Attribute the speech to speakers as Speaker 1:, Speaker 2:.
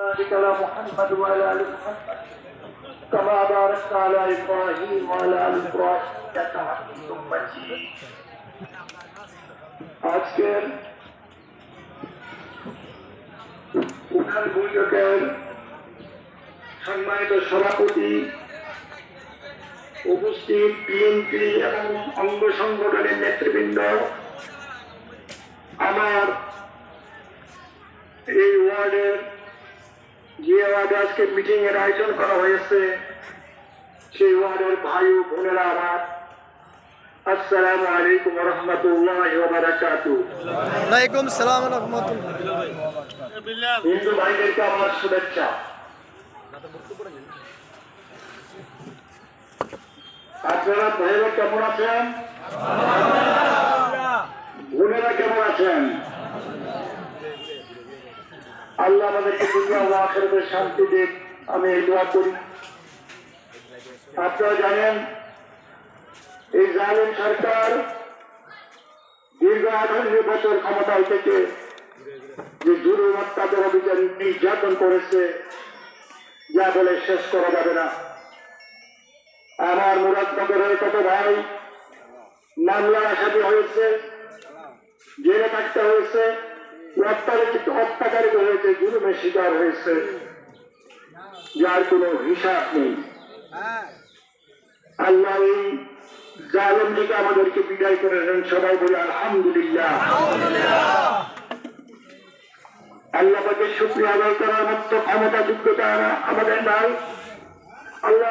Speaker 1: بارك على محمد وعلى ال محمد كما باركت على ابراهيم وعلى ال ابراهيم انك حميد مجيد আজকের উঠান বৈঠকের সম্মানিত সভাপতি, উপস্থিত বিএনপি এবং অঙ্গ সংগঠনের নেতৃবৃন্দ, আমার এই ওয়ার্ডের যে ওয়ার্ডে আজকে মিটিং এর আয়োজন করা হয়েছে সেই ওয়ার্ডের ভাই ও বোনেরা আমার, আসসালামু আলাইকুম ওয়া রাহমাতুল্লাহি ওয়া বারাকাতুহু।
Speaker 2: ওয়ালাইকুম আসসালাম ওয়া রাহমাতুল্লাহ।
Speaker 1: হিন্দু ভাইদেরকে আমার শুভেচ্ছা। আপনারা ভাইরা কেমন আছেন? বোনেরা কেমন আছেন? আল্লাহ আমাদেরকে দুনিয়া ও আখিরাতে শান্তি দিক, আমি এই দোয়া করি। আপনারা জানেন এই জালিম সরকার দীর্ঘ 18 বছর ক্ষমতায় থেকে যে জুলুম অত্যাচার অভিযান নির্যাতন করেছে, যা বলে শেষ করা যাবে না। আমার মুরাদনগরের কত ভাই মামলার আসামি হয়েছে, জেলে থাকতে হয়েছে, অত্যাচারিত হয়েছে, জুলুমের শিকার হয়েছে, যার কোনো হিসাব নেই। আল্লাহ এই জালেম থেকে আমাদেরকে বিদায় করেছেন, সবাই বলে আলহামদুলিল্লাহ। আল্লাহ পাকের শুকরিয়া আদায় করার মতো ক্ষমতা যোগ্যতা আমাদের নাই। আল্লাহ